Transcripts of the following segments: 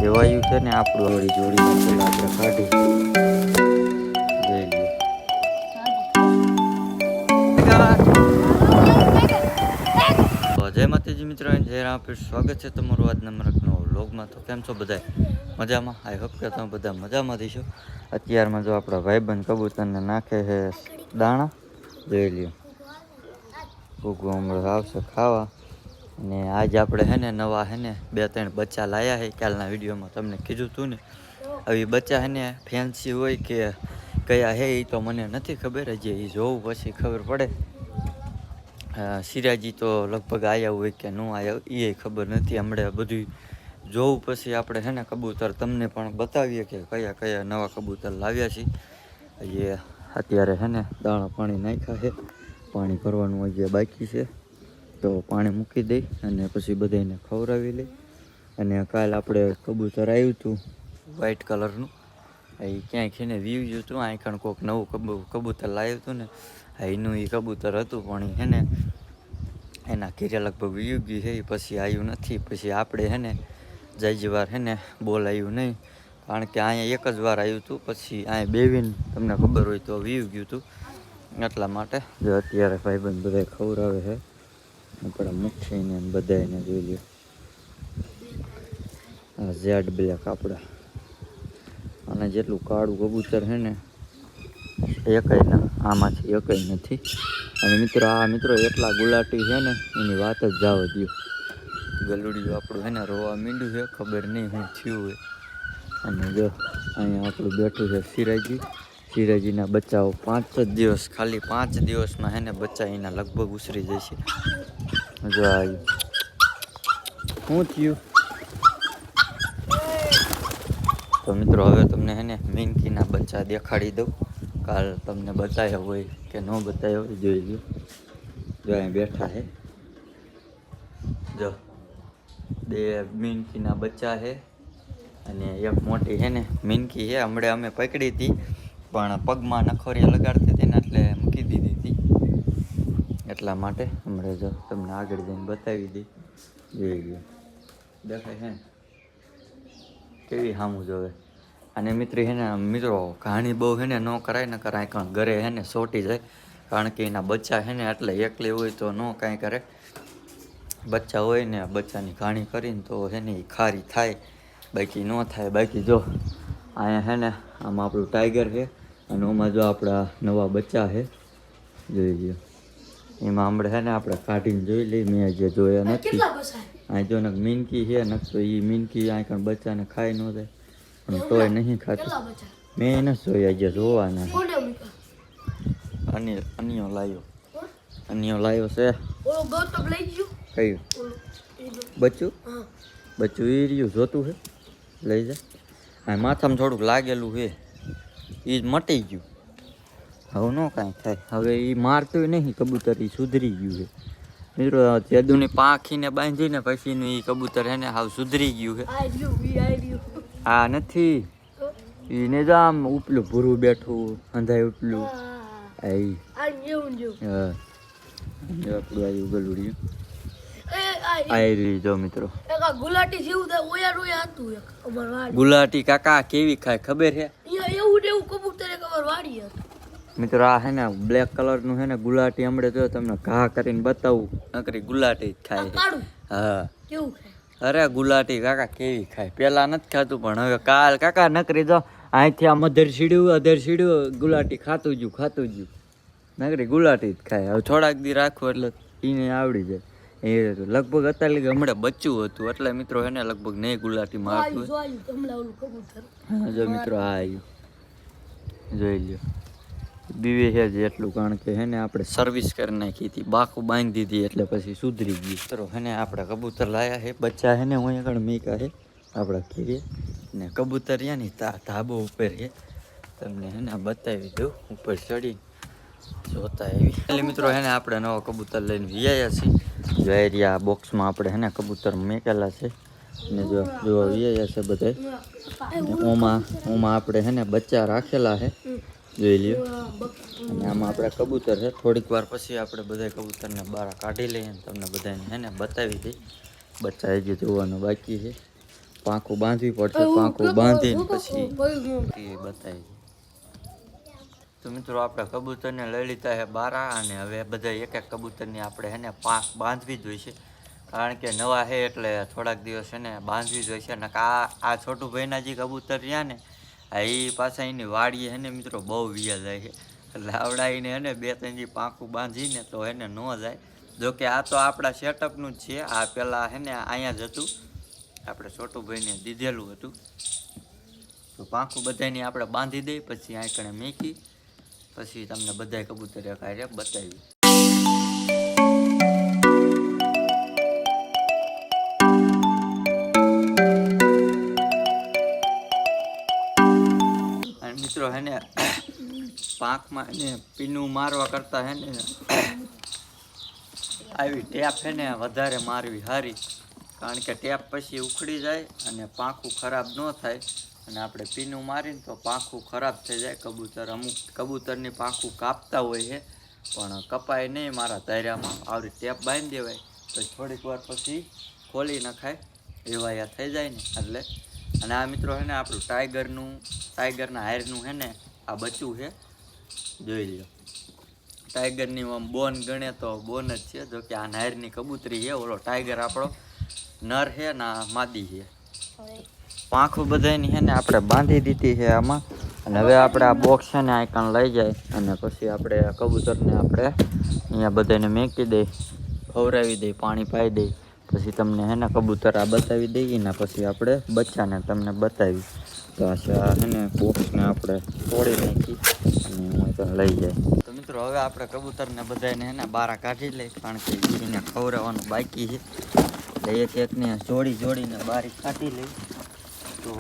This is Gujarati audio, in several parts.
જેવાયું છે ને આપણું વળી જોડીને પેલા આપણે કાઢી જોઈ લઈએ. જય માતાજી મિત્રો, જય રામપીર. સ્વાગત છે તમારું આજના મારા વ્લોગમાં. તો કેમ છો બધા? મજામાં? આઈ હોપ કે તમે બધા મજામાં થઈશો. અત્યારમાં જો આપણા ભાઈબંધ કબૂતરને નાખે છે દાણા. જોઈ લ્યો, ભૂગું હમણાં આવશે ખાવા. અને આજ આપણે હે ને નવા હે ને 2-3 બચ્ચા લાયા છે. કાલના વિડીયોમાં તમને કીધું હતું ને. હવે બચ્ચા હે ને ફેન્સી હોય કે કયા હે એ તો મને નથી ખબર. હજી એ જોવું પછી ખબર પડે. સિરાજી તો લગભગ આવ્યા હોય કે ન આવ્યા એ ખબર નથી. હમણાં બધું જોવું પછી આપણે હે ને કબૂતર તમને પણ બતાવીએ કે કયા કયા નવા કબૂતર લાવ્યા છે. એ અત્યારે હે ને દાણા પાણી નાખ્યા છે. પાણી ભરવાનું હજી બાકી છે, તો પાણી મૂકી દઈ અને પછી બધાને ખવડાવી લઈ. અને કાલ આપણે કબૂતર આવ્યું હતું વ્હાઈટ કલરનું. એ ક્યાંય છે ને વ્યૂ હતું. આખણ કોઈક નવું કબૂતર લાવ્યું હતું ને એનું એ કબૂતર હતું. પણ હે ને એના ઘીરે લગભગ વ્યૂ ગયું છે. પછી આવ્યું નથી. પછી આપણે હે ને જાજી વાર હે ને બોલાયું નહીં, કારણ કે અહીંયા એક જ વાર આવ્યું હતું. પછી અહીંયા બેવીને તમને ખબર હોય તો વ્યૂ ગયું હતું. એટલા માટે જો અત્યારે ભાઈબંધ બધા ખવડાવે છે આપણા મુઠ્ઠીને બધાને. જોઈ લ્યો, આ ઝેડ બ્લેક આપણા. અને જેટલું કાળું કબૂતર છે ને એકય ના આમાંથી એકય નથી. અને મિત્રો એટલા ગુલાટી છે ને એની વાત જ જાવ દો. ગલુડિયું આપણું છે ને રોવા મીંડું છે, ખબર નહીં શું થયું હોય. અને જો અહીંયા આપણું બેઠું છે સિરાજીના બચ્ચાઓ 5 જ દિવસ, ખાલી 5 દિવસમાં હે ને બચ્ચા એના લગભગ ઉછરી જશે. જો આવ્યું શું થયું. તો મિત્રો હવે તમને હે ને મિંકીના બચ્ચા દેખાડી દઉં. કાલ તમને બતાવ્યા હોય કે ન બતાવ્યા હોય જોઈ લો. જો અહીં બેઠા છે. જો 2 મિંકીના બચ્ચા છે. અને એક મોટી છે ને મિંકી છે. હમણાં અમે પકડી હતી પણ પગમાં નખોરિયા લગાડતી હતી ને એટલે મૂકી દીધી હતી. એટલા માટે હમણાં જો તમને આગળ જઈને બતાવી દઈ. જોઈ ગયો દેખાય છે કેવી સામું જોવે. અને મિત્રો ઘાણી બહુ છે ને ન કરાય ને કરાય, કારણ ઘરે છે ને સોટી જાય. કારણ કે એના બચ્ચા છે ને એટલે એકલી હોય તો ન કાંઈ કરે. બચ્ચા હોય ને બચ્ચાની ઘાણી કરીને તો છે ને એ ખારી થાય, બાકી ન થાય. બાકી જો અહીંયા છે ને આમાં આપણું ટાઈગર છે અને આમાં જો આપણા નવા બચ્ચા છે. જોઈ લો, એમાં હમણાં છે ને આપણે કાઢીને જોઈ લઈએ. મેં જે જોયા નથી. અહીં જો ને મિનકી છે ને તો એ મિનકી અહીં પણ બચ્ચાને ખાઈ ન જાય, પણ તોય નહીં ખાતી. મેં એને જોયા જે જોવાના. અન્યો લાવ્યો છે. કયું બચ્ચું? બચ્ચું એ રહ્યું જોતું છે, લઈ જા. આ માથામાં થોડુંક લાગેલું છે, એ જ મટી ગયું. હવે ન કાંઈ થાય. હવે એ મારતું નહીં કબૂતર, એ સુધરી ગયું છે. મિત્રો તેદુની પાંખીને બાંધીને પછીનું એ કબૂતર હે ને હાવ સુધરી ગયું છે. આ નથી એને જ આમ ઉપલું ભૂરું બેઠું અંધાય ઉપલું. આપણું આવ્યું ગલુડિયું. આવી જો મિત્રો ગુલાટી કાકા કેવી ખાય ખબર છે મિત્રો? આ હે ને બ્લેક કલર નું હે ને ગુલાટી. હમણાં જો તમને ઘા કરીને બતાવું. નકરી ગુલાટી જ ખાય. હા અરે ગુલાટી કાકા કેવી ખાય. પેલા નથી ખાતું પણ હવે કાલ કાકા નકરી જો અહીંથી આમ અધર સીડ્યું ગુલાટી ખાતું ગયું. નકરી ગુલાટી જ ખાય. હવે થોડાક દી રાખવું એટલે એને આવડી જાય. એ લગભગ અત્યારે હમણાં બચ્ચું હતું એટલે મિત્રો હે ને લગભગ નહીં ગુલાટી મારતું. જો મિત્રો આ આવ્યું જોઈ લ્યો. બીવે છે જ એટલું, કારણ કે હે ને આપણે સર્વિસ કરી નાખી હતી, બાકું બાંધી દીધી એટલે પછી સુધરી ગયું. ચલો હે ને આપણે કબૂતર લાયા છે. બચ્ચા હે ને હું આગળ મીકા છે આપણા ઘીરે. ને કબૂતર રહ્યા ને ધાબો ઉપર છે. તમને હે ને બતાવી દઉં ઉપર ચડી જોતા એવી. એટલે મિત્રો હે ને આપણે નવા કબૂતર લઈને વિયાયા છીએ. જો એરિયા બોક્સમાં આપણે હે ને કબૂતર મેકેલા છે. ને જો વિયાયા છે બધા. ઓમાં આપણે હે ને બચ્ચા રાખેલા છે. જોઈ લ્યો. અને આમાં આપણે કબૂતર છે. થોડીક વાર પછી આપણે બધા કબૂતરને બહાર કાઢી લઈએ ને તમને બધાને હે ને બતાવી દઈ બચ્ચા હજી જોવાનું બાકી છે. પાંખું બાંધવી પડશે, પાંખું બાંધીને પછી બતાવી. તો મિત્રો આપણે કબૂતરને લઈ લીધા છે બારા, અને હવે બધા એક એક કબૂતરની આપણે એને પાંખ બાંધવી જ હોય છે. કારણ કે નવા છે એટલે થોડાક દિવસ એને બાંધવી જ હોય છે. અને આ છોટુભાઈના જે કબૂતર રહ્યા ને એ પાછા એની વાડીએ છે ને મિત્રો બહુ વિયા જાય છે. એટલે આવડાવીને એને 2-3 દી પાંખું બાંધીને તો એને ન જાય. જોકે આ તો આપણા સેટઅપનું જ છે. આ પેલા હે ને અહીંયા જ હતું, આપણે છોટુભાઈને દીધેલું હતું. તો પાંખું બધાની આપણે બાંધી દઈ પછી આંકણે મેકી પછી તમને બધા કબૂતર કાર્ય બતાવી. અને મિત્રો હે ને પાંખમાં એને પીનું મારવા કરતા હે ને આવી ટેપ છે ને વધારે મારવી સારી. કારણ કે ટેપ પછી ઉખડી જાય અને પાંખું ખરાબ ન થાય. અને આપણે પીનું મારીને તો પાંખું ખરાબ થઈ જાય. અમુક કબૂતરની પાંખું કાપતા હોય છે પણ કપાય નહીં. મારા ધાર્યામાં આવી ટેપ બાંધી દેવાય તો થોડીક વાર પછી ખોલી નખાય એવાયા થઈ જાય ને એટલે. અને આ મિત્રો છે ને આપણું ટાઈગરના હારનું છે ને આ બચ્ચું છે, જોઈ લો. ટાઈગરની બોન ગણે તો બોન જ છે. જોકે આ નાયરની કબૂતરી છે. ઓલો ટાઈગર આપણો નર છે ને માદી છે. પાંખું બધાની છે ને આપણે બાંધી દીધી છે આમાં. અને હવે આપણે આ બોક્સ છે ને આઈકન લઈ જાય અને પછી આપણે કબૂતરને આપણે અહીંયા બધાને મેકી દઈ, ખવડાવી દઈ, પાણી પાઈ દઈ. પછી તમને હે ને કબૂતર આ બતાવી દઈએ ને પછી આપણે બચ્ચાને તમને બતાવી. તો આ છે ને બોક્સને આપણે તોડી નાખી અને હું લઈ જાય. તો મિત્રો હવે આપણે કબૂતરને બધાને હે ને બારા કાઢી લઈ, કારણ કે એને ખવડાવવાનું બાકી છે. એટલે એક એકને જોડીને બારી કાઢી લઈ. તો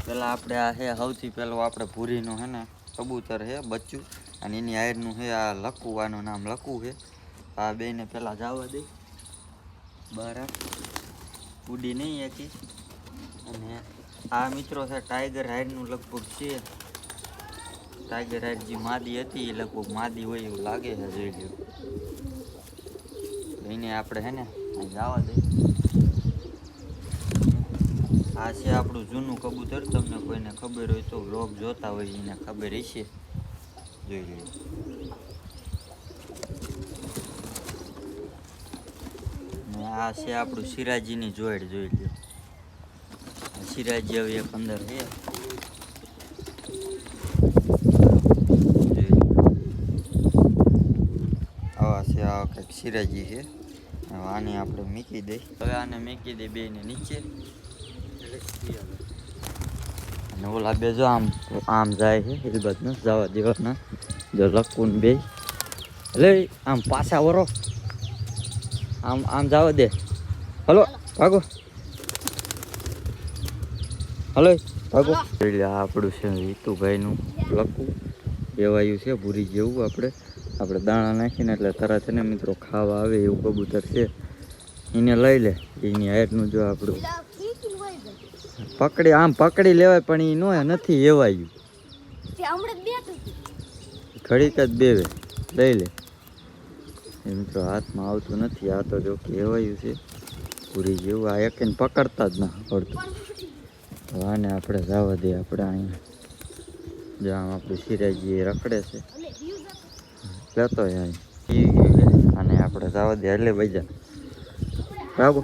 પેલા આપણે આ છે સૌથી પહેલું આપણે ભૂરીનું છે ને કબૂતર છે બચ્ચું, અને એની હારનું છે આ લકુ, આનું નામ લકુ છે. આ બેને પેલા જવા દઈ બારા, ઉડી નહીં હતી. અને આ મિત્રો છે ટાઈગર હારનું લગભગ છે. ટાઈગર હાઈટ જે માદી હતી એ લગભગ માદી હોય એવું લાગે છે, જોઈ લ્યો. એને આપણે હે ને જવા દઈ. આ છે આપણું જૂનું કબૂતર. તમને કોઈને ખબર હોય તો વ્લોગ જોતા હોય એને ખબર હશે, જોઈ લ્યો. ને આ છે આપણું સિરાજીની જોડ, જોઈ લ્યો. સિરાજી હવે એક અંદર છે. આવા છે, આ કંઈક સિરાજી છે. આને આપણે મૂકી દઈ. હવે આને મૂકી દઈ બેને નીચે. અને ઓલા બે જો આમ જાય છે, એ બાદ ન જવા દેવાના. જો લકુન બે લે આમ પાછા વરો, આમ જવા દે. હલો ભાગો, હલો ભાગો. એટલે આ આપણું છે હિતુભાઈનું લકું બેવાયું છે, ભૂરી જેવું. આપણે દાણા નાખીને એટલે તરત ને મિત્રો ખાવા આવે એવું કબૂતર છે. એને લઈ લે. એની હાઈટનું જો આપણું પકડી લેવાય પણ એ નથી એવાયું. ઘડીક જ બેવે લઈ લે. એ મિત્રો હાથમાં આવતું નથી. આ તો જો કે એવાયું છે પૂરી જેવું. આ એકને પકડતા જ ના પડતું. આને આપણે જવા દઈએ. આપણે અહીંયા જ્યાં આપણું સિરાજી રખડે છે લેતો અને આપણે જવા દઈએ. એટલે ભાઈ બાબુ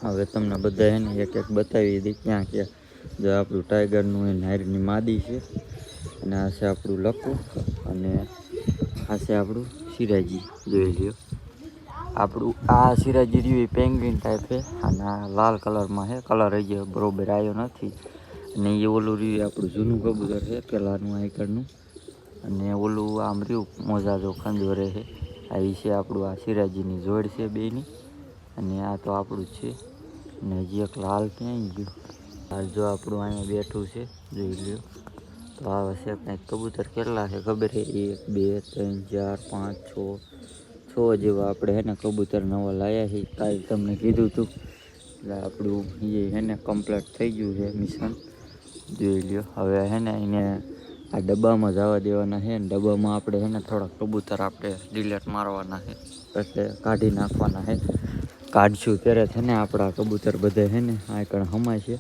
હવે તમને બધા એને એક એક બતાવી દઈ ક્યાં ક્યાં. જો આપણું ટાઈગરનું એ નાયરની માદી છે, અને આ છે આપણું લકુ, અને આ છે આપણું સિરાજી, જોઈ લ્યો. આપણું આ સિરાજી રહ્યું એ પેંગ્વિન ટાઈપ છે, અને આ લાલ કલરમાં છે. કલર હજી બરોબર આવ્યો નથી. અને એ ઓલું રહ્યું આપણું જૂનું કબૂતર છે પેલાનું આઈકરનું. અને ઓલું આમ રહ્યું મોજા જો ખંજોરે છે. આ છે આપણું આ સિરાજીની જોડ છે બેની. અને આ તો આપણું છે. અને હજી એક લાલ ક્યાંય ગયું. હાલ જો આપણું અહીંયા બેઠું છે, જોઈ લ્યો. તો આ છે કંઈક કબૂતર. કેટલા છે ખબર છે? 1 2 3 4 5 6 જેવા આપણે હે ને કબૂતર નવા લાવ્યા છે. કાલે તમને કીધું હતું. એટલે આપણું એ હે ને કમ્પ્લીટ થઈ ગયું છે મિશન, જોઈ લ્યો. હવે હે ને એને આ ડબ્બામાં જવા દેવાના છે. ને ડબ્બામાં આપણે હે ને થોડાક કબૂતર આપણે ડિલેટ મારવાના છે. એટલે કાઢી નાખવાના છે. કાઢશું ત્યારે છે ને આપણા કબૂતર બધે છે ને આ કણ હમાય છે.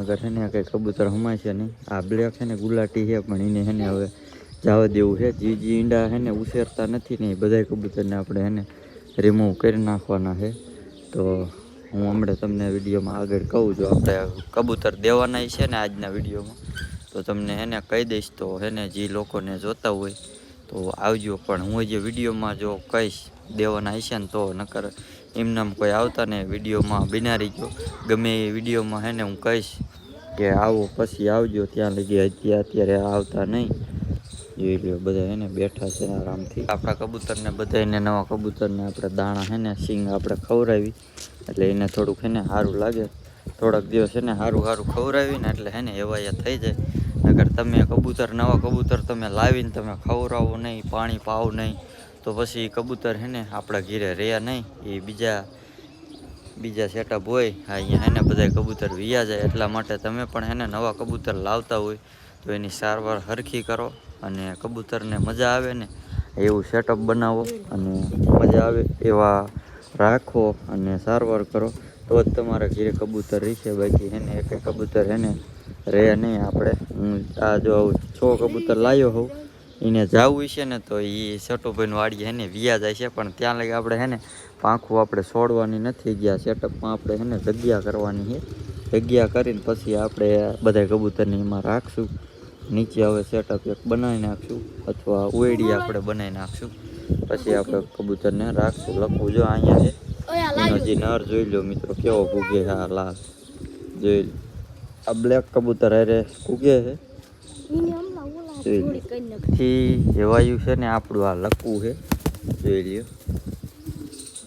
અગર છે ને કંઈ કબૂતર હમાય છે નહીં. આ બ્લેક છે ને ગુલાટી છે પણ એને છે ને હવે જવા દેવું છે. જે ઈંડા છે ને ઉછેરતા નથી ને એ બધા કબૂતરને આપણે છે ને રિમૂવ કરી નાખવાના છે. તો હું હમણાં તમને વિડીયોમાં આગળ કહું છું. આપણે કબૂતર દેવાના છે ને આજના વિડીયોમાં તો તમને એને કહી દઈશ. તો છે ને જે લોકોને જોતા હોય તો આવજો. પણ હું જે વિડીયોમાં જો કહીશ દેવાના હશે ને તો નકર એમનામ કોઈ આવતા ને વિડીયોમાં બિનારી ગયો ગમે એ વિડીયોમાં હે ને હું કહીશ કે આવો પછી આવજો. ત્યાં લગી અત્યારે આવતા નહીં. જોઈ લ્યો બધા એને બેઠા છે આરામથી. આપણા કબૂતરને બધાને નવા કબૂતરને આપણે દાણા છે ને સિંગ આપણે ખવડાવી એટલે એને થોડુંક છે ને સારું લાગે. થોડાક દિવસ છે ને સારું ખવડાવીને એટલે છે ને એવાયા થઈ જાય. નકર તમે કબૂતર નવા કબૂતર તમે લાવીને તમે ખવડાવો નહીં, પાણી પાવ નહીં તો પછી કબૂતર છે ને આપણા ઘીરે રહ્યા નહીં. એ બીજા સેટઅપ હોય અહીંયા એને બધા કબૂતર વિયા જાય. એટલા માટે તમે પણ એને નવા કબૂતર લાવતા હોય તો એની સારવાર હરખી કરો અને કબૂતરને મજા આવે ને એવું સેટઅપ બનાવો અને મજા આવે એવા રાખો અને સારવાર કરો તો જ તમારા ઘરે કબૂતર રહેશે. બાકી એને એક કબૂતર એને રહે નહીં. આપણે હું આ જો 6 કબૂતર લાવ્યો હોઉં એને જવું છે ને તો એ છોટુભાઈની વાડીએ એને વિયા જાય છે. પણ ત્યાં લગી આપણે છે ને પાંખું આપણે છોડવાની નથી. ગયા સેટઅપમાં આપણે છે ને જગ્યા કરવાની છે. જગ્યા કરીને પછી આપણે બધા કબૂતરને એમાં રાખશું. નીચે હવે સેટઅપ એક બનાવી નાખશું અથવા ઉએડી આપણે બનાવી નાખશું. પછી આપણે કબૂતરને રાખશું. લખવું જો અહીંયા છે એનો જે નર જોઈ લો મિત્રો કેવો ભૂગે. હા લાલ જોઈ લો. આ બ્લેક કબૂતર અરે ભૂગે છે. એવાયું છે ને આપણું આ લખવું છે જોઈ લ્યો.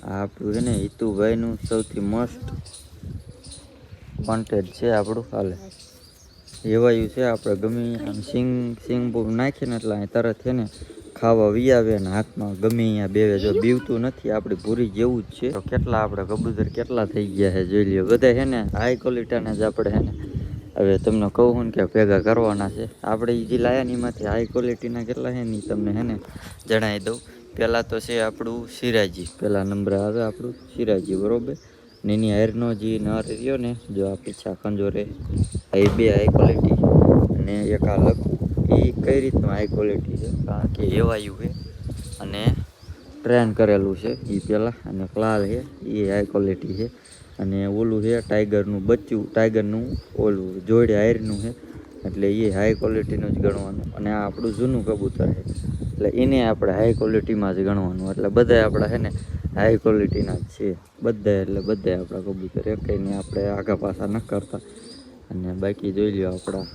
આ આપણું છે ને હિતુભાઈનું સૌથી મસ્ત કોન્ટેન્ટ છે આપણું. હાલે એવાયું છે આપણે ગમે આમ સિંગ નાખીએ ને એટલે અહીં તરત છે ને ખાવા વી આવે ને હાથમાં ગમે અહીંયા બેવે. જો બીવતું નથી. આપણી ભૂરી જેવું જ છે. તો કેટલા આપણે કબૂતર કેટલા થઈ ગયા છે જોઈ લ્યો. બધા છે ને હાઈ ક્વોલિટીના જ આપણે છે ને હવે તમને કહું ને કે ભેગા કરવાના છે. આપણે જે લાયા ને એમાંથી હાઈ ક્વોલિટીના કેટલા છે ને તમને છે ને જણાવી દઉં. પહેલાં તો છે આપણું સિરાજી. પહેલા નંબર આવે આપણું સિરાજી બરોબર. ને એની હારનો જે નર રહ્યો ને જો આ પીછા ખંજોરે એ 2 હાઈ ક્વોલિટી અને એક આ લખું એ કઈ રીતનું હાઈ ક્વોલિટી છે કારણ કે એવાયું છે અને ટ્રેન કરેલું છે એ પહેલાં. અને ક્લાલ છે એ હાઈ ક્વોલિટી છે. અને ઓલું છે ટાઈગરનું બચ્ચું. ટાઈગરનું ઓલું જોડે હાયરનું છે એટલે એ હાઈ ક્વોલિટીનું જ ગણવાનું. અને આ આપણું જૂનું કબૂતર છે એટલે એને આપણે હાઈ ક્વોલિટીમાં જ ગણવાનું. એટલે બધા આપણા છે ને હાઈ ક્વોલિટીના જ છે બધા. એટલે બધા આપણા કબૂતર એકને આપણે આગા પાછા ન કરતા. અને બાકી જોઈ લો આપણા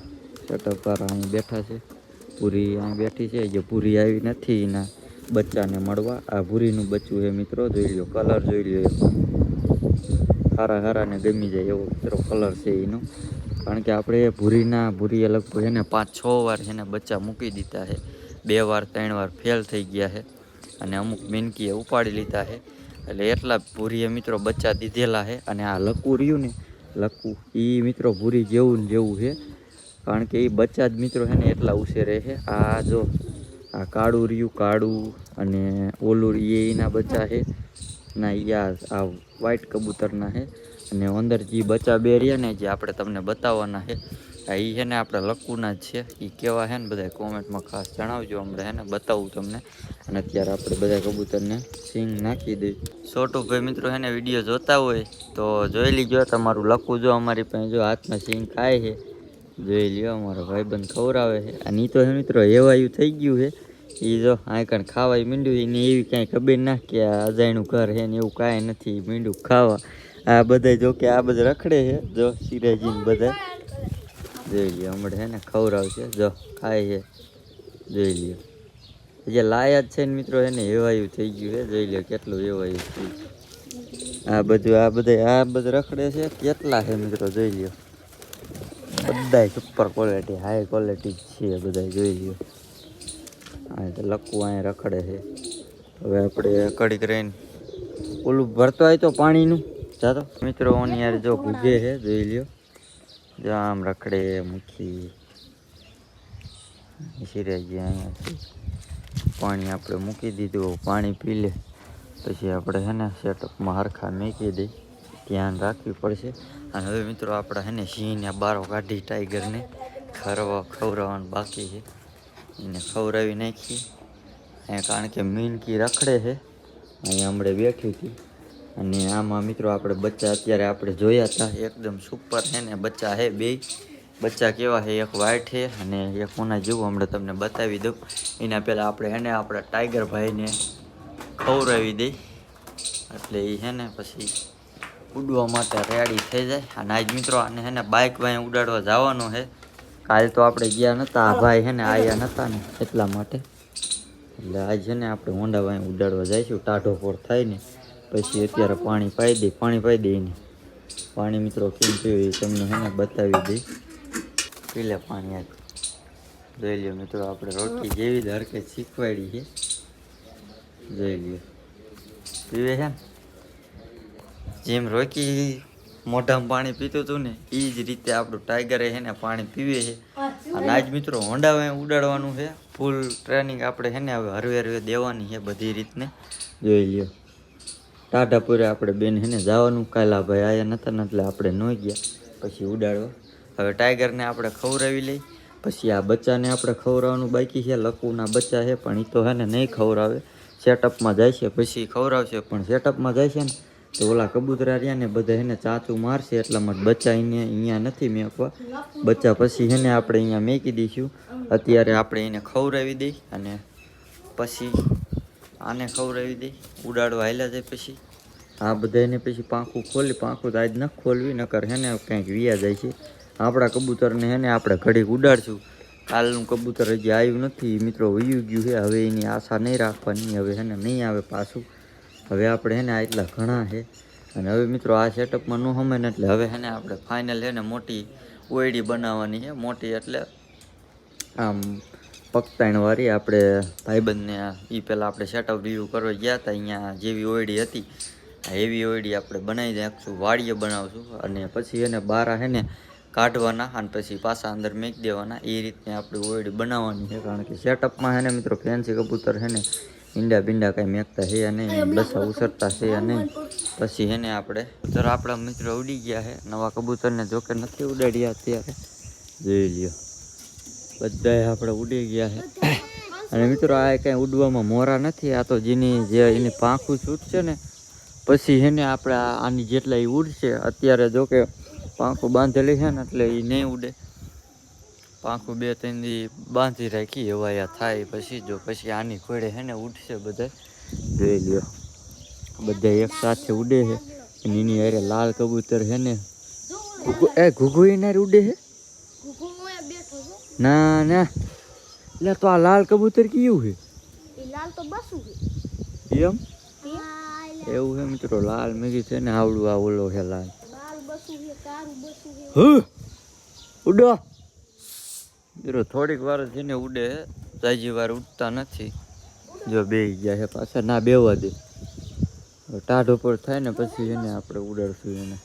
સેટઅપવાળા અહીં બેઠા છે. પૂરી અહીં બેઠી છે. જે પૂરી આવી નથી એના બચ્ચાને મળવા. આ ભૂરીનું બચ્ચું છે મિત્રો જોઈ લો. કલર જોઈ લો હારા ને ગમી જાય એવો મિત્રો કલર છે એનો. કારણ કે આપણે ભૂરીએ લગભગ એને 5-6 વાર એને બચ્ચા મૂકી દીધા છે. 2 વાર 3 વાર ફેલ થઈ ગયા છે અને અમુક મિનકીએ ઉપાડી લીધા છે. એટલે એટલા ભૂરીએ મિત્રો બચ્ચા દીધેલા છે. અને આ લકવું રહ્યું ને લકવું એ મિત્રો ભૂરી જેવું ને જેવું છે કારણ કે એ બચ્ચા જ મિત્રો છે ને એટલા ઉછેરે છે. આ જો આ કાળું રહ્યું કાળું અને ઓલું એના બચ્ચા છે ના આ વ્હાઈટ કબૂતરના છે. અને અંદર જે બચ્ચા 2 રહ્યા ને જે આપણે તમને બતાવવાના છે એ છે ને આપણે લકુના જ છે. એ કેવા છે ને બધા કોમેન્ટમાં ખાસ જણાવજો. હમણાં છે ને બતાવું તમને. અને અત્યારે આપણે બધા કબૂતરને સિંગ નાખી દઈએ. છોટુભાઈ મિત્રો છે ને વિડીયો જોતા હોય તો જોઈ લીજો. તમારું લખવું જો અમારી પાસે જો હાથમાં સિંગ ખાય છે જોઈ લ્યો. અમારો ભાઈબંધ ખવડાવે છે. અને એ તો છે મિત્રો એવાયું થઈ ગયું છે. એ જો આ કાંઈ ખાવાય મીંડું એને એવી કાંઈ ખબર ના કે આ અજાણ્યું ઘર છે ને એવું કાંઈ નથી. મીંડું ખાવા આ બધા જો કે આ બધા રખડે છે જો સિરાજીને બધા જોઈ લ્યો. હમણાં છે ને ખવડાવશે જો ખાય છે જોઈ લ્યો. જે લાયા જ છે ને મિત્રો એને એવાયું થઈ ગયું છે જોઈ લ્યો કેટલું એવાયું થયું. આ બધા રખડે છે કેટલા છે મિત્રો જોઈ લ્યો. બધા સુપર ક્વોલિટી હાઈ ક્વોલિટી છે બધા જોઈ લ્યો. હા તો લકવું અહીંયા રખડે છે. હવે આપણે કડીક રહીને ઓલું ભરતો હોય તો પાણીનું જાતો મિત્રો ઓની યાર જો ભૂગે છે જોઈ લ્યો. જો આમ રખડે મૂકી સિરાજી અહીંયા પાણી આપણે મૂકી દીધું પાણી પી લે. પછી આપણે હે ને સેટઅપમાં હરખા મેકી દઈ, ધ્યાન રાખવી પડશે. અને હવે મિત્રો આપણે હે ને સિંહને બારો કાઢી ટાઈગરને ખવડાવવાનું બાકી છે, એને ખવડાવી નાખી. કારણ કે મીનકી રખડે છે અહીંયા હમણાં બેઠી હતી. અને આમાં મિત્રો આપણે બચ્ચા અત્યારે આપણે જોયા હતા એકદમ સુપર છે ને બચ્ચા છે. બે બચ્ચા કેવા છે, એક વ્હાઈટ છે અને એક કોના જેવું હમણાં તમને બતાવી દઉં. એના પહેલાં આપણે એને આપણા ટાઈગર ભાઈને ખવડાવી દઈ એટલે એ છે ને પછી ઉડવા માટે રેડી થઈ જાય. અને આજ મિત્રો આને છે ને બાઇક વાય ઉડાડવા જવાનું છે. કાલ તો આપણે ગયા નહોતા, આ ભાઈ છે ને આયા નહોતા ને એટલા માટે. એટલે આજ છે ને આપણે હોન્ડા વાય ઉડાડવા જઈશું. ટાઢો પોર થાય ને પછી અત્યારે પાણી પાઈ દઈ ને પાણી મિત્રો કેમ પીવું એ તમને છે ને બતાવી દઈ. પી લે પાણી આજ જોઈ લ્યો મિત્રો, આપણે રોટલી જેવી જ હરકત શીખવાડી છે. જોઈ લ્યો પીવે છે ને જેમ રોકી મોઢામાં પાણી પીતું હતું ને એ જ રીતે આપણું ટાઈગરે છે ને પાણી પીવે છે. અને આજ મિત્રો હોન્ડા વાય ઉડાડવાનું છે. ફૂલ ટ્રેનિંગ આપણે છે ને હવે હરવે દેવાની છે બધી રીતને. જોઈ લ્યો ટાઢાપુરે આપણે બેન છે ને જવાનું. કાલા ભાઈ આયા નતા ને એટલે આપણે ન ગયા પછી ઉડાડવા. હવે ટાઈગરને આપણે ખવડાવી લઈ, પછી આ બચ્ચાને આપણે ખવડાવવાનું બાકી છે. લકુના બચ્ચા છે પણ એ તો છે ને નહીં ખવડાવે, સેટઅપમાં જાય છે પછી ખવડાવશે. પણ સેટઅપમાં જાય છે ને તો ઓલા કબૂતરા રહ્યા ને બધા એને ચાચું મારશે, એટલા માટે બચ્ચા એને અહીંયા નથી મેકવા. બચ્ચા પછી એને આપણે અહીંયા મેકી દઈશું. અત્યારે આપણે એને ખવડાવી દઈ અને પછી આને ખવડાવી દઈ ઉડાડવા હાલ્યા જાય. પછી આ બધા એને પછી પાંખું ખોલી, પાંખું તો આજ ન ખોલવી નકર હે ને કંઈક વિયા જાય છે. આપણા કબૂતરને હે ને આપણે ઘડીક ઉડાડશું. કાલનું કબૂતર હજી આવ્યું નથી મિત્રો, વયું ગયું છે. હવે એની આશા નહીં રાખવાની, હવે હે ને નહીં આવે પાછું. હવે આપણે હે ને આટલા ઘણા છે. અને હવે મિત્રો આ સેટઅપમાં ન સમય ને એટલે હવે હે ને આપણે ફાઇનલ હે ને મોટી ઓયડી બનાવવાની છે. મોટી એટલે આમ પગતાણવાળી. આપણે ભાઈબંધને એ પહેલાં આપણે સેટઅપ રિવ્યૂ કરવા ગયા હતા, અહીંયા જેવી ઓયડી હતી એવી ઓયડી આપણે બનાવી નાખશું, વાડીએ બનાવશું. અને પછી એને બારા હે ને કાઢવાના અને પછી પાછા અંદર મેકી દેવાના. એ રીતની આપણી ઓયડી બનાવવાની છે. કારણ કે સેટઅપમાં હે ને મિત્રો ફેન્સી કબૂતર હે ને ઈંડા બિંડા કાંઈ મેકતા છે નહીં, બસા ઉસરતા છે નહીં. પછી એને આપણે તો આપણા મિત્રો ઉડી ગયા છે. નવા કબૂતરને જોકે નથી ઉડાડ્યા અત્યારે, જોઈ લ્યો બધા આપણે ઉડી ગયા છે. અને મિત્રો આ કંઈ ઉડવામાં મોરા નથી, આ તો જેની જે એની પાંખું છૂટશે ને પછી એને આપણે આની જેટલા એ ઉડશે. અત્યારે જોકે પાંખું બાંધેલી છે ને એટલે એ નહીં ઉડે. પાંખું 2-3 દી બાંધી રાખી હવાયા થાય પછી જો પછી આની ઘોડે છે ને ઉડશે બધા. જોઈ લ્યો બધા એક સાથે ઉડે છે. અને એની અરે લાલ કબૂતર છે ને ઘુઘુ એના ઉડે છે. ના ના એટલે તો આ લાલ કબૂતર કયું છે? એમ એવું છે મિત્રો, લાલ મેગી છે ને આવડું આ ઓલો છે લાલ. ઉડો મિત્રો થોડીક વાર છે ને ઉડે, તાજી વાર ઉડતા નથી. જો બે ગયા છે પાછા, ના બેવા દે, ટાઢો પર થાય ને પછી એને આપણે ઉડાડશું. એને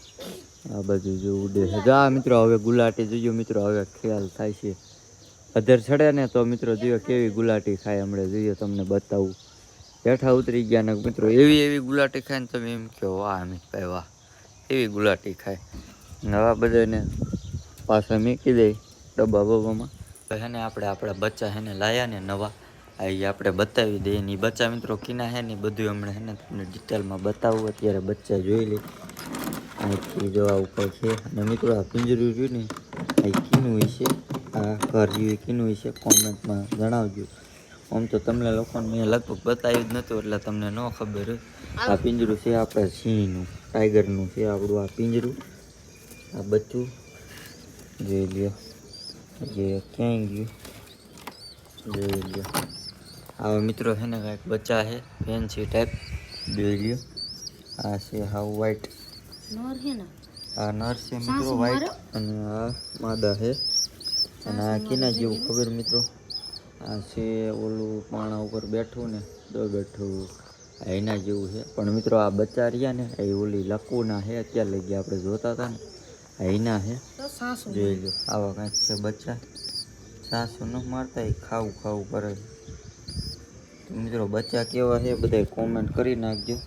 આ બાજુ જો ઉડે છે. જો આ મિત્રો હવે ગુલાટી જોયો મિત્રો, હવે ખ્યાલ થાય છે. અધર ચડે ને તો મિત્રો જોઈએ કેવી ગુલાટી ખાય. હમણાં જોઈએ તમને બતાવું. હેઠા ઉતરી ગયા ને મિત્રો એવી ગુલાટી ખાય ને તમે એમ કહો વાહ અમિતભાઈ વાહ, એવી ગુલાટી ખાય. નવા બધાને પાછા મૂકી દે ડબ્બા બબ્બામાં. છે ને આપણે આપણા બચ્ચા છે ને લાયા ને નવા, એ આપણે બતાવી દઈએ. ને બચ્ચા મિત્રો કીના છે ને બધું હમણાં છે ને તમને ડિટેલમાં બતાવું. અત્યારે બચ્ચા જોઈ લે અહીંથી જોવા ઉપર છે. અને મિત્રો આ પિંજરું રહ્યું ને એ કીનું છે, આ ઘર જેવી કીનું છે, કોમેન્ટમાં જણાવજો. આમ તો તમને લોકોને મેં લગભગ બતાવ્યું જ નહોતું એટલે તમને ન ખબર હોય. આ પિંજરું છે આપણે સિંહનું, ટાઈગરનું છે આપણું આ પિંજરું. આ બચ્ચું જોઈ લ્યો, જે ક્યાંય ગયું જોઈ લ્યો. આવા મિત્રો છે ને કાંઈક બચ્ચા છે ફેન્સી ટાઈપ, જોઈ લ્યો. આ છે હાવ વ્હાઈટ, આ નર છે મિત્રો વ્હાઈટ, અને આ માદા છે. અને આ કેના જેવું ખબર મિત્રો, આ છે ઓલું પાણા ઉપર બેઠું ને બેઠું એના જેવું છે. પણ મિત્રો આ બચ્ચા રહ્યા ને એ ઓલી લકુના છે, અત્યારે લઈ ગયા આપણે જોતા હતા ને એના છે. જોઈ લો આવા કાંઈક છે બચ્ચા. સાસુ ન મારતા, એ ખાવું કરે. મિત્રો બચ્ચા કેવા છે બધા કોમેન્ટ કરી નાખજો.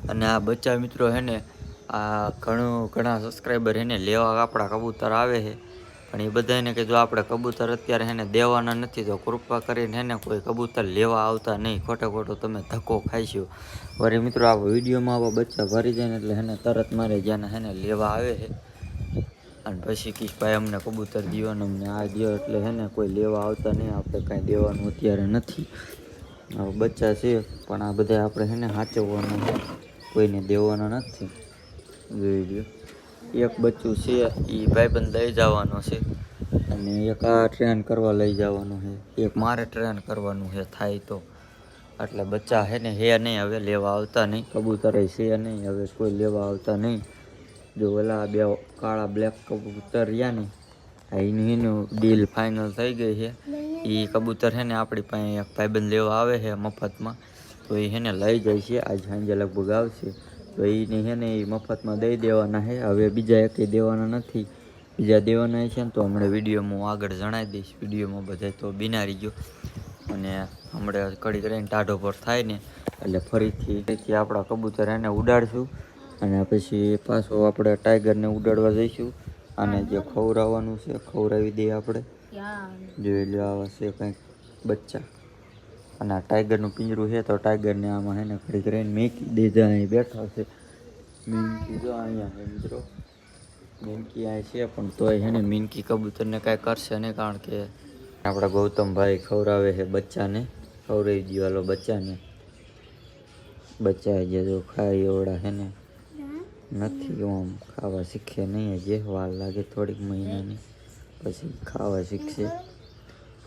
અને આ બચ્ચા મિત્રો હે ને આ ઘણા સબસ્ક્રાઈબર એને લેવા આપણા કબૂતર આવે છે, પણ એ બધાને કે જો આપણે કબૂતર અત્યારે એને દેવાના નથી તો કૃપા કરીને એને કોઈ કબૂતર લેવા આવતા નહીં, ખોટો તમે ધક્કો ખાઈશો. વળી મિત્રો આ વિડીયોમાં આવા બચ્ચા ભરી જાય ને એટલે એને તરત મારે જ્યાં એને લેવા આવે છે અને પછી કીશ ભાઈ અમને કબૂતર દ્યો ને અમને આ દ્યો, એટલે હે ને કોઈ લેવા આવતા નહીં. આપણે કાંઈ દેવાનું અત્યારે નથી. બચ્ચા છે પણ આ બધા આપણે હે ને સાચવવાના, કોઈને દેવાના નથી. જોઈ લો એક બચ્ચું છે એ ભાઈબંધ લઈ જવાનો છે અને એક આ ટ્રેન કરવા લઈ જવાનું છે, એક મારે ટ્રેન કરવાનું છે થાય તો. એટલે બચ્ચા હે ને હે નહીં હવે લેવા આવતા નહીં, કબૂતર છે નહીં હવે કોઈ લેવા આવતા નહીં. જો ઓલા બે કાળા બ્લેક કબૂતર રહ્યા ને એનું ડીલ ફાઇનલ થઈ ગઈ છે. એ કબૂતર છે ને આપણી પાસે એક ભાઈબંધ લેવા આવે છે મફતમાં, તો એ છે ને લઈ જાય છે. આજ સાંજે લગભગ આવશે તો એને છે ને એ મફતમાં દઈ દેવાના છે. હવે બીજા એકેય દેવાના નથી, બીજા દેવાના છે ને તો હમણાં વિડીયોમાં હું આગળ જણાવી દઈશ. વિડીયોમાં બધા તો બિનારી ગયો અને હમણાં કડી કરીને ટાઢો પર થાય ને એટલે ફરીથી આપણા કબૂતર એને ઉડાડશું અને પછી પાછો આપણે ટાઈગરને ઉડાડવા જઈશું. અને જે ખવડાવવાનું છે ખવડાવી દઈએ આપણે. જોઈ લો આવા છે કંઈક બચ્ચા. અને આ ટાઈગરનું પિંજરું છે તો ટાઈગરને આમાં એને ઘડી કરીને મેકી દીધા. અહીં બેઠા છે મીનકી, જો અહીંયા છે મિત્રો મીનકી અહીં છે, પણ તોય છે ને મીનકી કબૂતરને કાંઈ કરશે નહીં, કારણ કે આપણા ગૌતમભાઈ ખવડાવે છે બચ્ચાને. ખવડાવી દો હાલો બચ્ચાને. બચ્ચા જે જો ખાય એવડા છે ને નથી, આમ ખાવા શીખે નહીં, હજી વાર લાગે થોડીક મહિનાની, પછી ખાવા શીખશે.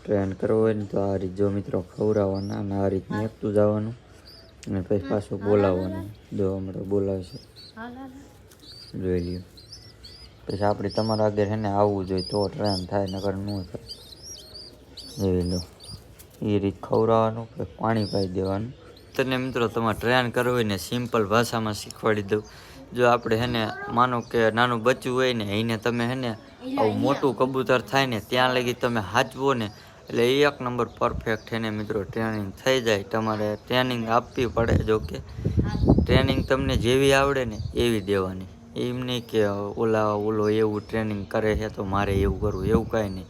ટ્રેન કરવો હોય ને તો આ રીત જો મિત્રો ખવડાવવાના અને આ રીત મેકતું જવાનું અને પછી પાછું બોલાવવાનું. જો હમણાં બોલાવશે જોઈ લ્યો. પછી આપણે તમારા આગળ છે ને આવવું જોઈએ તો ટ્રેન થાય, નકર ન થાય. જોઈ લો એ રીત ખવડાવવાનું, પછી પાણી પાઈ દેવાનું. તને મિત્રો તમારે ટ્રેન કરવું હોય ને સિમ્પલ ભાષામાં શીખવાડી દઉં. જો આપણે હે ને માનો કે નાનું બચ્ચું હોય ને એને તમે હે ને આવું મોટું કબૂતર થાય ને ત્યાં લગી તમે હાચવો ને એટલે એક નંબર પરફેક્ટ હે ને મિત્રો ટ્રેનિંગ થઈ જાય. તમારે ટ્રેનિંગ આપવી પડે, જો કે ટ્રેનિંગ તમને જેવી આવડે ને એવી દેવાની. એમ નહીં કે ઓલો એવું ટ્રેનિંગ કરે છે તો મારે એવું કરવું, એવું કાંઈ નહીં.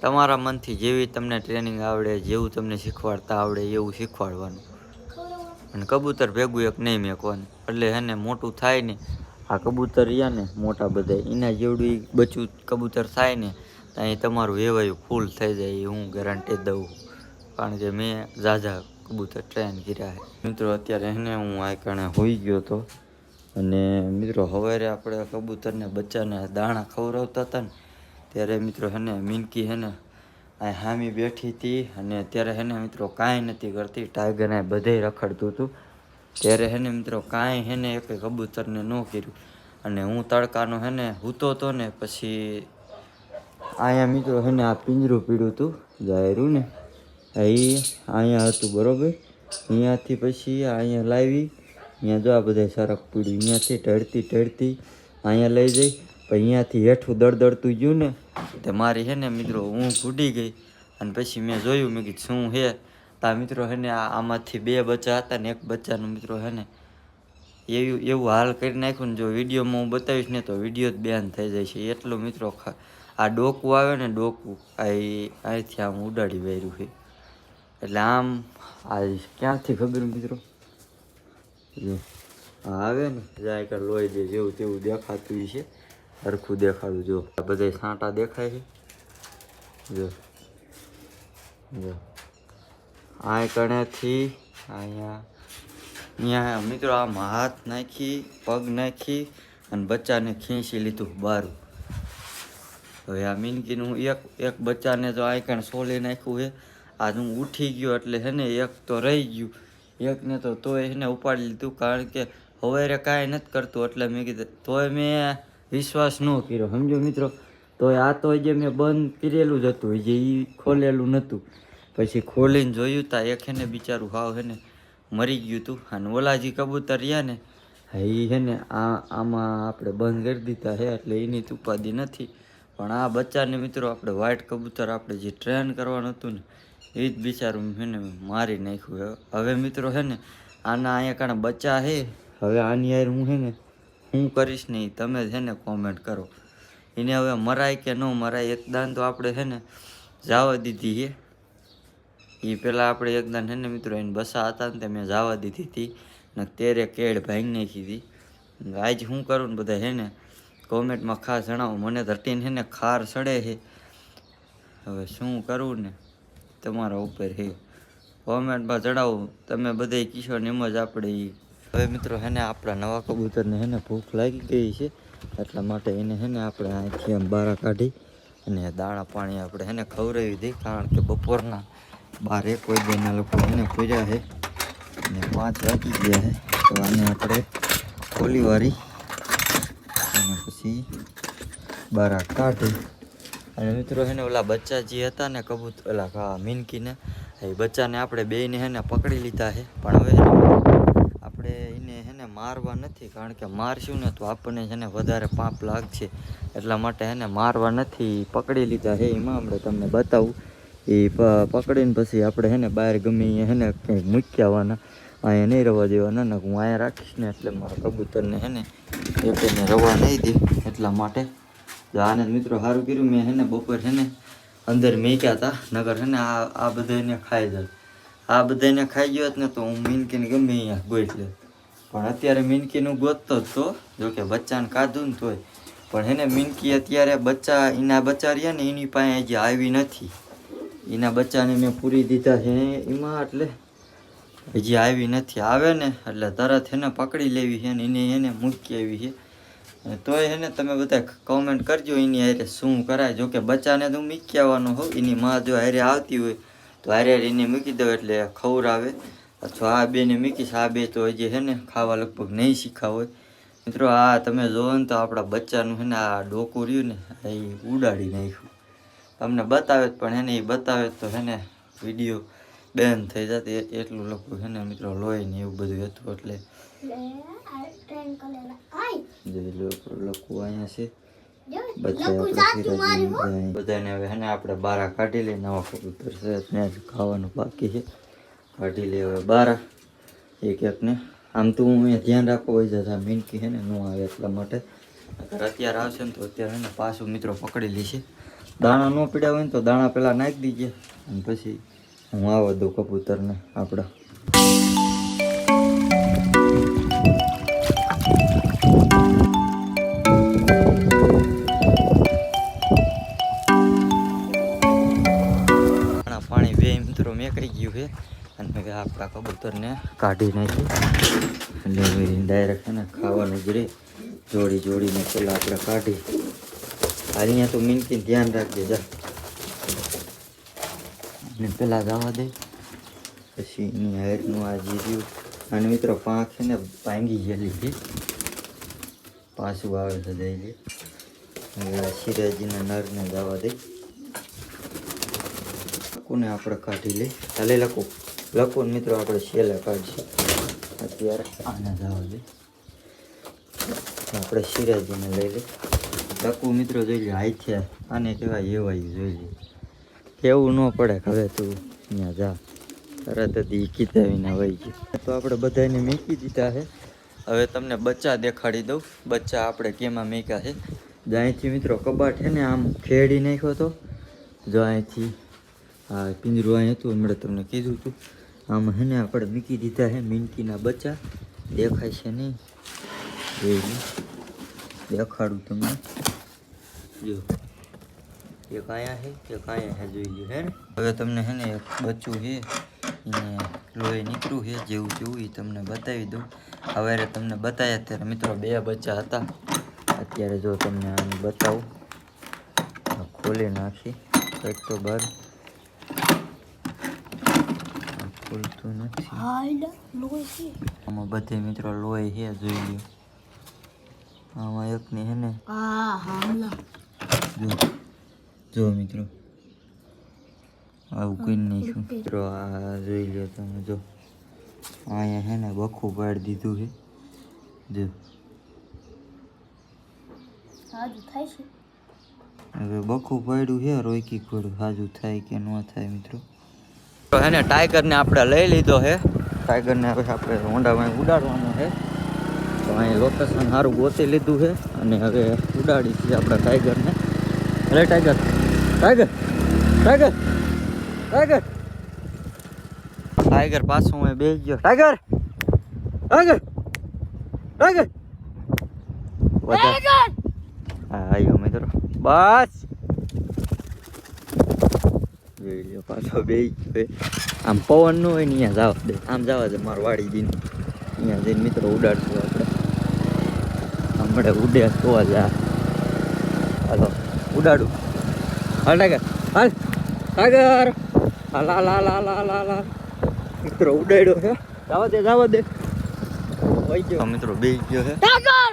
તમારા મનથી જેવી તમને ટ્રેનિંગ આવડે, જેવું તમને શીખવાડતા આવડે એવું શીખવાડવાનું. અને કબૂતર ભેગું એક નહીં મેકવાનું. એટલે હે ને મોટું થાય ને આ કબૂતર રહ્યા ને મોટા બધા એના જેવડું બચ્ચું કબૂતર થાય ને ત્યાં તમારું વેવાયું ફૂલ થઈ જાય, હું ગેરંટી દઉં, કારણ કે મેં ઝાઝા કબૂતર ટ્રેન કર્યા છે. મિત્રો અત્યારે એને હું આ કારણે હોઈ ગયો હતો અને મિત્રો સવારે આપણે કબૂતરને બચ્ચાને દાણા ખવડાવતા હતા ને ત્યારે મિત્રો હેને મીનકી હેને આ હામી બેઠી હતી અને ત્યારે હેને મિત્રો કાંઈ નથી કરતી. ટાઈગરને બધે રખડતું હતું ત્યારે હેને મિત્રો કાંઈ હેને એક કબૂતરને ન કર્યું. અને હું તડકાનો હેને હૂતો હતો ને પછી અહીંયા મિત્રો હેને આ પિંજરું પીડ્યું હતું જાયરું ને એ અહીંયા હતું બરોબર. અહીંયાથી પછી અહીંયા લાવી, અહીંયા જો આ બધા સરક પીડ્યું, અહીંયાથી ઢળતી અહીંયા લઈ જઈ પછી અહીંયાથી હેઠું દળદળતું ગયું ને તે મારી હે ને મિત્રો હું ઘૂટી ગઈ. અને પછી મેં જોયું, મેં કીધું શું હે તા મિત્રો હે ને આમાંથી 2 બચ્ચા હતા ને એક બચ્ચાનું મિત્રો હે ને એવું હાલ કરી નાખ્યું ને જો વિડીયોમાં હું બતાવીશ ને તો વિડીયો જ બેન થઈ જાય છે. એટલું મિત્રો આ ડોકું આવે ને ડોકું અહીંથી આમ ઉડાડી વાર્યું છે. એટલે આમ આ ક્યાંથી ખબર મિત્રો જો આવે ને જાય કે લોહી દે જેવું તેવું દેખાતું છે, સરખું દેખાડું. જો આ બધા સાંટા દેખાય છે, જો જો આ કણેથી અહીંયા મિત્રો આમ હાથ નાખી પગ નાખી અને બચ્ચાને ખેંચી લીધું બારું. હવે આ મીનકીનું એક બચ્ચાને તો આ કણ સોલી નાખ્યું છે. આજ હું ઉઠી ગયો એટલે હે ને એક તો રહી ગયું, એકને તો તોય એને ઉપાડી લીધું, કારણ કે સવારે કાંઈ નથી કરતું. એટલે મેં કીધું તોય મેં વિશ્વાસ ન કર્યો, સમજો મિત્રો. તોય આ તો જે મેં બંધ કરેલું જ હતું, જે એ ખોલેલું નહોતું. પછી ખોલીને જોયું તા એક હે ને બિચારું હાવ હે ને મરી ગયું હતું. અને ઓલા જે કબૂતર રહ્યા ને એ હે ને આમાં આપણે બંધ કરી દીધા છે એટલે એની ઉપાધિ નથી. પણ આ બચ્ચાને મિત્રો આપણે વ્હાઈટ કબૂતર આપણે જે ટ્રેન કરવાનું હતું ને એ જ બિચારું હે ને મારી નાખ્યું. હવે મિત્રો હે ને આના અહીંયા કારણે બચ્ચા હે. હવે આની યાર હું હે ને હું કરીશ નહીં, તમે છે ને કોમેન્ટ કરો. એને હવે મરાય કે ન મરાય, એક દાન તો આપણે છે ને જવા દીધી છે. એ પહેલાં આપણે એક દાન છે ને મિત્રો એને બસા હતા ને તે મેં જવા દીધી હતી ને તેરે કેળ ભાંગી નાખી હતી. આજ શું કરું ને બધા છે ને કોમેન્ટમાં ખાસ જણાવો. મને ધરતીને છે ને ખાર સડે છે. હવે શું કરવું ને તમારા ઉપર છે. કોમેન્ટમાં જણાવો. તમે બધા કિશોર એમ જ આપણે હવે મિત્રો હે ને આપણા નવા કબૂતરને હે ને ભૂખ લાગી ગઈ છે, એટલા માટે એને હે ને આપણે અહીંથી આમ બહાર કાઢી અને દાણા પાણી આપણે હે ને ખવડાવી દઈ. કારણ કે બપોરના 12 કોઈ બેના લોકો એને ફર્યા છે અને 5 વાગી ગયા છે. તો આને આપણે ખોલી વારી અને પછી બહાર કાઢી. અને મિત્રો હે ને ઓલા બચ્ચા જે હતા ને કબૂતર ઓલા મીનકીને એ બચ્ચાને આપણે બેયને હે ને પકડી લીધા છે. પણ હવે આપણે એને હે ને મારવા નથી, કારણ કે મારશું ને તો આપણને છે ને વધારે પાપ લાગશે. એટલા માટે હે ને મારવા નથી, પકડી લીધા છે. એમાં આપણે તમને બતાવું એ પકડીને પછી આપણે હે ને બહાર ગમે અહીંયા હે ને કંઈક મૂકી આવવાના. અહીંયા નહીં રવા દેવાના ને હું અહીંયા રાખીશ ને એટલે મારા કબૂતરને હે ને એને રવા નહીં દે. એટલા માટે આને મિત્રો સારું કર્યું મેં હે ને બપોર હે ને અંદર મેક્યા હતા, નગર હે ને આ બધાને ખાઈ જાય. આ બધાને ખાઈ ગયો ને તો હું મીનકીને ગમે અહીંયા ગોઈટ લે. પણ અત્યારે મીનકીનું ગોતતો જ તો, જોકે બચ્ચાને કાઢું ને તોય. પણ હે ને મીનકી અત્યારે બચ્ચા એના બચ્ચા રહ્યા ને એની પાસે હજી આવી નથી. એના બચ્ચાને મેં પૂરી દીધા છે એમાં, એટલે હજી આવી નથી. આવે ને એટલે તરત એને પકડી લેવી છે ને એને એને મૂકી આવી છે. તોય હે ને તમે બધા કોમેન્ટ કરજો એની હારે શું કરાય. જોકે બચ્ચાને તો મૂકી આવવાનો હોઉં, એની માં જો હારે આવતી હોય તો હારે એને મૂકી દો એટલે ખવડાવે. અથવા આ બેને મૂકીશ, આ બે તો હજી હે ને ખાવા લગભગ નહીં શીખા હોય. મિત્રો આ તમે જોવો ને તો આપણા બચ્ચાનું હે ને આ ડોકું રહ્યું ને એ ઉડાડી નાખ્યું. તમને બતાવે પણ હે ને એ બતાવે તો હે ને વિડીયો બેન થઈ જતી, એટલું લખું હે ને મિત્રો લોહી ને એવું બધું હતું. એટલે લખવું અહીંયા છે બધાને. હવે હે ને આપણે બારા કાઢી લઈએ. નવા કબૂતર છે ત્યાં જ ખાવાનું બાકી છે, કાઢી લે હવે બારા એક એકને. આમ તો હું અહીંયા ધ્યાન રાખવો હોય જતા મીનકી છે ને ન આવે એટલા માટે. અત્યારે આવશે ને તો અત્યારે હે ને પાછું મિત્રો પકડી લેશે. દાણા ન પીડ્યા હોય ને તો દાણા પહેલાં નાખી દીજે અને પછી હું આવવા દઉં કબૂતરને આપણા. પાણી બે મિત્રો મેકાઈ ગયું છે અને હવે આપણા કબૂતરને કાઢી નાખી એટલે ડાયરેક્ટ છે ને ખાવાનું જ રહે. જોડી જોડીને પહેલાં આપણે કાઢી. અહીંયા તો મીનકી ધ્યાન રાખજે જા. અને પહેલાં જવા દે પછી એની હાઈટનું આ જે રહ્યું. અને મિત્રો પાંખ છે ને ભાંગી ગયેલી છે, પાછું આવે છે દઈ લે. હવે આ સિરાજીના નરને જવા દે. લખુને આપણે કાઢી લઈ. ચાલે લખો લખો ને મિત્રો આપણે છેલ્લે કાઢીશું. અત્યારે આને જવા દે. આપણે સિરાજીને લઈ લઈ. લખવું મિત્રો જોઈ લે. હાઈ છે આને કહેવાય એવાયું જોઈ લે. કેવું ન પડે હવે તું અહીંયા જા, તરત જ કીધાવીને વહી ગયું. તો આપણે બધાને મૂકી દીધા છે. હવે તમને બચ્ચા દેખાડી દઉં. બચ્ચા આપણે કેમાં મૂક્યા છે. જો અહીંથી મિત્રો કબાટ છે ને આમ ખેડી નાખ્યો હતો. જો અહીંથી આ પિંજરું અહીં હતું હમણાં તમને કીધું હતું. આમ હે ને આપણે મૂકી દીધા છે મીનકીના બચ્ચા. દેખાય છે નહીં, જોઈ દેખાડું તમને. જો એક અહીંયા છે, એક અહીંયા છે, જોઈ લો હે ને. હવે તમને હે ને એક બચ્ચું છે એને લોહી નીકળ્યું છે જેવું જેવું એ તમને બતાવી દઉં. હવે તમને બતાવ્યા ત્યારે મિત્રો 2 બચ્ચા હતા. અત્યારે જો તમને આને બતાવું, ખોલી નાખી કંઈક તો બહાર ખોલતું નથી. આમાં બધે મિત્રો લોહી છે, જોઈ લો. આમાં એકની હે ને જો મિત્રો આવું કરી નાખ્યું. મિત્રો આ જોઈ લો તમે. જો અહીંયા હે ને બખું પાડી દીધું છે. જો હવે બખું પાડ્યું છે, રોકી પડ્યું. હાજુ થાય કે ન થાય મિત્રો તો એને ટાઈગરને આપણે લઈ લીધો છે. ટાઈગરને હવે આપણે હોન્ડામાં ઉડાડવાનો છે. તો અહીં લોકેશન સારું ગોતી લીધું છે અને હવે ઉડાડી છીએ આપણા ટાઈગરને. અરે tiger tiger tiger tiger tiger પાછું હું બેસી ગયો. ટાઈગર ટાઈગર ટાઈગર હા આવ્યો મિત્રો. બસ વિડીયો પાછો બેસી ગયો. આમ પવન ન હોય ને અહીંયા જવા દે. આમ જવા દે મારું વાડી દીને અહીંયા જઈને મિત્રો ઉડાડશું આપણે. હમણાં ઉડે તો જ હાલો ઉડાડું. હાલ ટાઈગર હાલ ટાઈગર હાલ હાલ હાલ હાલ હાલ હાલ હાલ મિત્રો ઉડાડ્યો છે. જવા દે વહી ગયો મિત્રો બેસી ગયો છે. ટાઈગર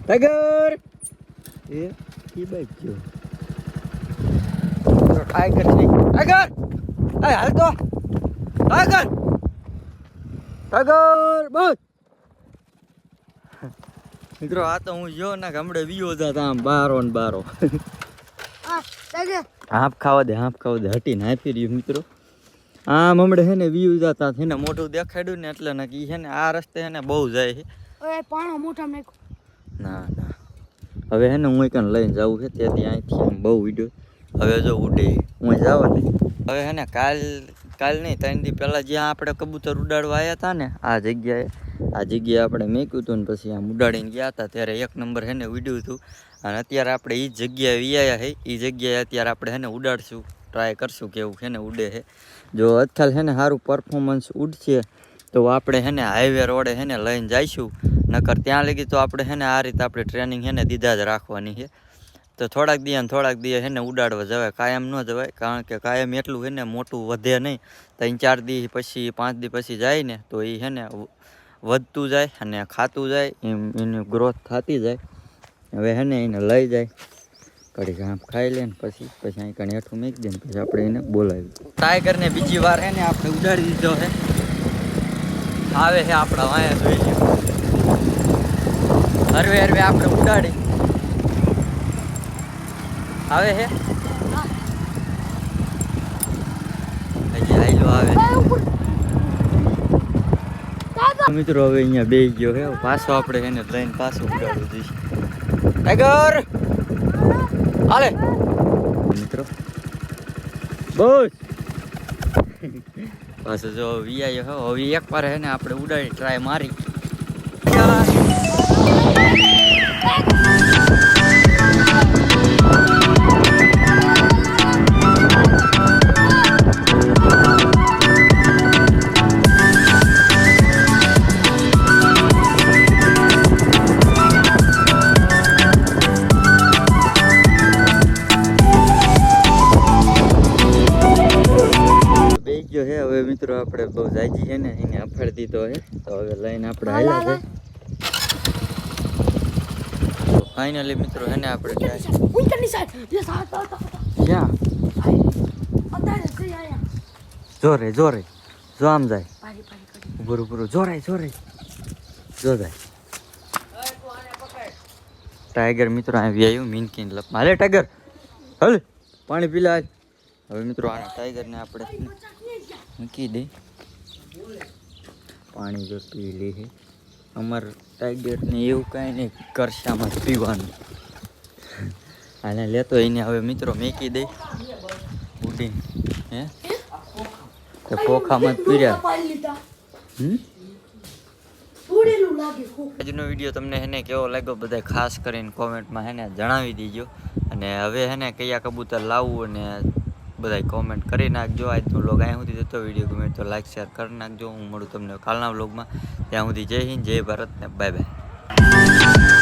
ટાઈગર એ બાઈક ગયો ટાઈગર નહીં. ટાઈગર હાલ તો ટાઈગર ટાઈગર બસ મિત્રો. આ તો હું જો ને હમણે વિયો જતા આમ બારો ને બારો. હાફ ખાવા દે હટીને હાફી રહ્યું મિત્રો. આમ હમણે છે ને વ્યૂ જતા છે ને મોટું દેખાડ્યું ને એટલે ને ઈ છે ને આ રસ્તે છે ને બહુ જાય છે. ના હવે છે ને હું કને લઈને જાઉં છે તેથી અહીંથી આમ બહુ વિડીયો હવે જો ઉડે હું જવા દે. હવે છે ને કાલ નહીં 3 દી પહેલાં જ્યાં આપણે કબૂતર ઉડાડવા આવ્યા હતા ને આ જગ્યાએ આપણે મેક્યું હતું ને પછી આમ ઉડાડીને ગયા હતા ત્યારે 1 નંબર છે ને ઉડ્યું હતું. અને અત્યારે આપણે એ જગ્યાએ વિયાયા છે. એ જગ્યાએ અત્યારે આપણે છે ને ઉડાડશું, ટ્રાય કરશું કેવું છે ને ઉડે છે. જો અત્યારે છે ને સારું પરફોર્મન્સ ઉડશે તો આપણે છે ને હાઈવે રોડે છે ને લઈને જઈશું. નકર ત્યાં લગી તો આપણે છે ને આ રીતે આપણે ટ્રેનિંગ છે ને દીધા જ રાખવાની છે. તો થોડાક દી છે ને ઉડાડવા જવાય, કાયમ ન જવાય. કારણ કે કાયમ એટલું છે ને મોટું વધે નહીં. 3-4 દી પછી 5 દી પછી જાય ને તો એ છે ને વધતું જાય અને ખાતું જાય એની ગ્રોથ થતી જાય. હવે છે ને એને લઈ જાય કડી આમ ખાઈ લે ને પછી અહીં કણે હેઠું મૂકી દે ને પછી આપણે એને બોલાવી. ટાઈગરને બીજી વાર છે ને આપણે ઉડાડી દીધો છે. આવે છે આપણા વાયા જોઈ લ્યો. હરવે આપણે ઉડાડી આવે છે હજી હાઈલો આવે મિત્રો. હવે અહીંયા બેસી ગયો છે. પાછો આપણે એને લઈને પાછું ઉડાડવું જઈશું. ટાઈગર હાલે મિત્રો બસ પાછું જો વિયાયો હવે એકવાર હે ને આપણે ઉડાડી ટ્રાય મારી. હવે મિત્રો આપણે બહુ જાજી છે ને એને અફાડી દીધો છે. તો હવે લઈને આપણે હાલ્યા છે. ફાઇનલી મિત્રો છે ને આપણે ક્યાં જોરે જો આમ જાય પૂરું જોરે જો જાય. ટાઈગર મિત્રો આવી આવ્યું મીનકીન લપ હાલે. ટાઈગર હાલે પાણી પીલા. હવે મિત્રો આના ટાઈગરને આપણે મૂકી દે પાણી જો પી લે છે. અમાર ટાઈગરને એવું કાંઈ નહીં કરશામાં જ પીવાનું. આને લેતો એને હવે મિત્રો મેકી દે ઉડીને હે તો પોખામાં જ પીર્યા. આજનો વિડીયો તમને હેને કેવો લાગ્યો બધા ખાસ કરીને કોમેન્ટમાં હેને જણાવી દીજો. અને હવે હેને કયા કબૂતર લાવવું અને બધા કોમેન્ટ કરી નાખજો. આજનો વ્લોગ અહીંયા સુધી જતો વિડીયો ગમે તો લાઈક શેર કરી નાખજો. હું મળું તમને કાલના વ્લોગમાં. ત્યાં સુધી જય હિન્દ, જય ભારત ને બાય બાય.